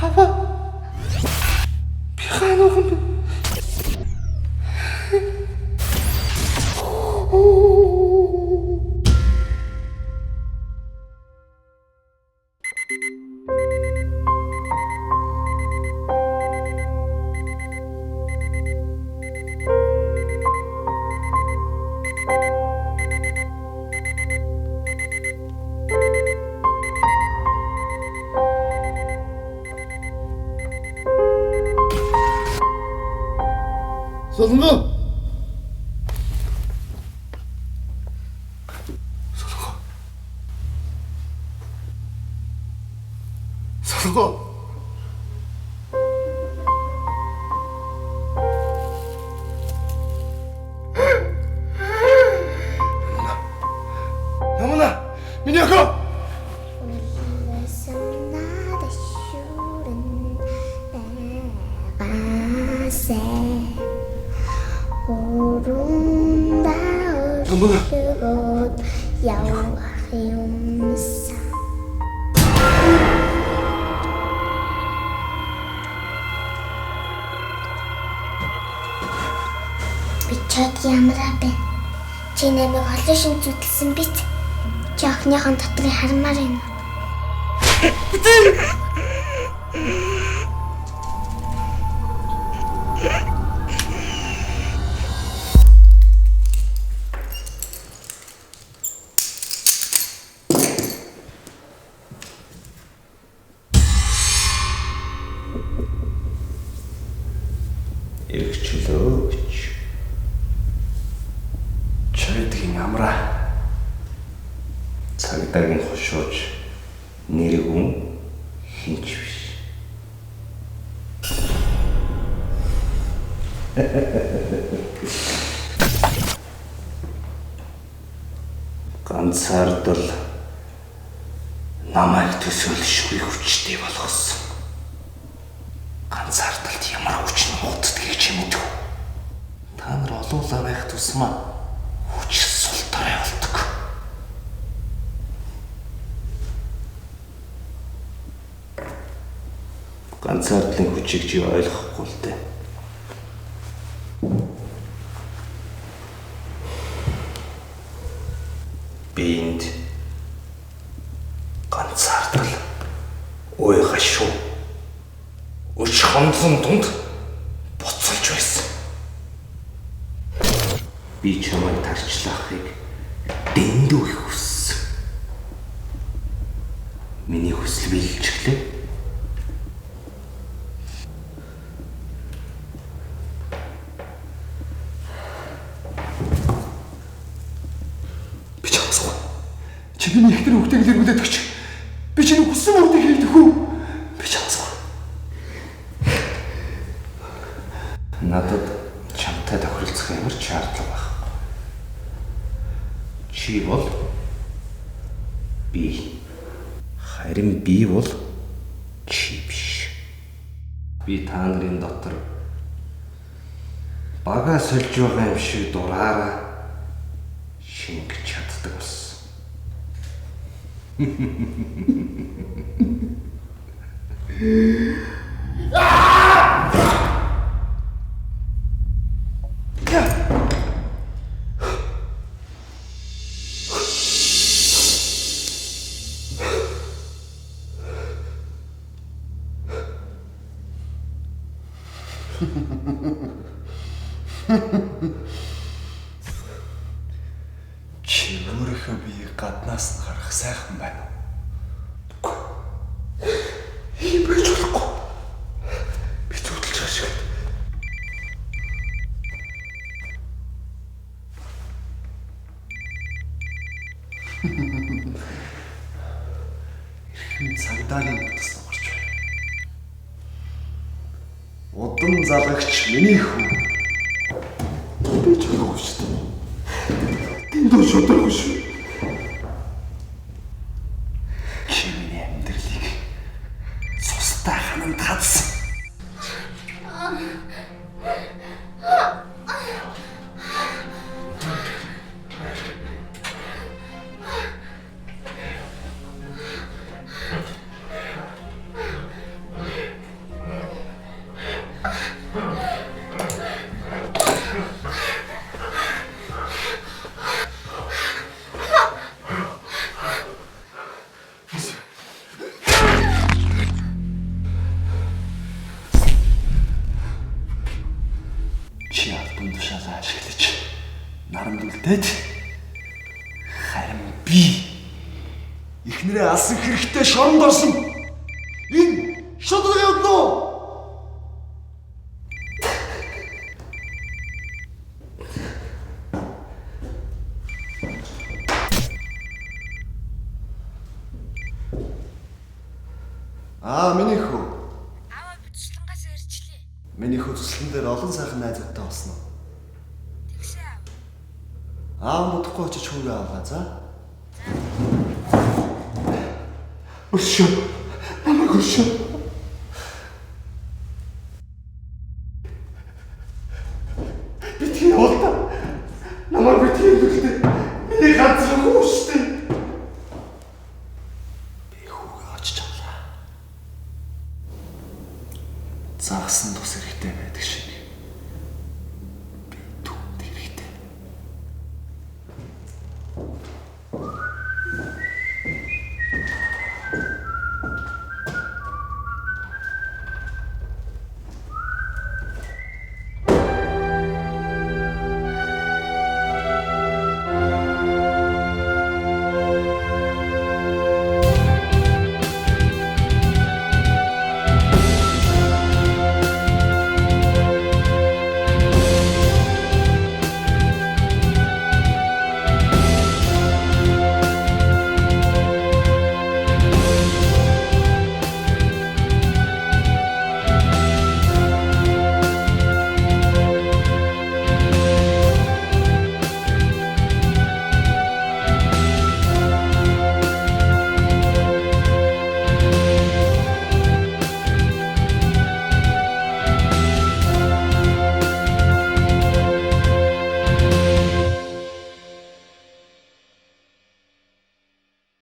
Аава. Би хаануухан бэ? Солонгоо. Солонгоо. Намна. Миний охин. Явах юмсан. Би чад ямараа бэ? Чи нэмийг олон шин зүтэлсэн бит. Чи охиныхон дотрыг хармаар байна. Ирчлөөч. Чойдгийн амраа. Цагдаагийн хошууж нэр хүн хинч биш. Ганцаардал намайг төсөөлшгүй хүчтэй болгосон. Ганцаардалд ямар хүч нутдгийг чи мэдв. Та нар олуулаа байх тусмаа хүч султарай болдог. Ганцаардлын хүчийг чи ойлгохгүй л дээ. Биэнд ганцаардал уйгаа шүү. Өч хонлон дунд буцалж байсан. Би чамайг тарчлахыг дэндүү их хүссэн. Миний хүсэл биелжглээ. Би чамсгүй. Чи миний ихтер хөвтэйг лэргүүлээд өгч. Би чиний хүссэн мөрдийг хийдэг үү? Би чамсгүй. Надад чамтай тохиролцох ямар ч шаардлага байхгүй. Чи бол би. Харин би бол чи биш. Би та нарын дотор бага сольж байгаа юм шиг дураараа шингэж чаддаг болсон. Чи өөрийнхөө биеийг гаднаас нь харах сайхан байна уу? Ийм байж болохгүй. Би зүтэлж ашиг. Эрхэм цагдаагийн утас нугарч байна. Удам залагч миний хүү. Би ч болоогүй шүү дээ. Дэндүү шударгүй шүү. Чи миний амьдралыг цустай хананд хадсан. ачаалаа ашиглаж нарамд үлдээд харин би ихнэрээ алсан хэрэгтэй шоронд орсон. Энэ шодрын өднөө. Миний хүү. Аваа бичлэнгаас ирчлээ. Миний хүү төслөн дээр олон сайхан найзуудтай болсон уу? Тэгшээ аав. Модохгүй очиж хүүгээ аваа за. Өшөө. Намайг өшөө. Битгий яваа. Намайг битгий үлдээ. Миний ганц хүү штэ. Би хүүгээ очиж авлаа. Загсан тус хэрэгтэй байдаг шиг.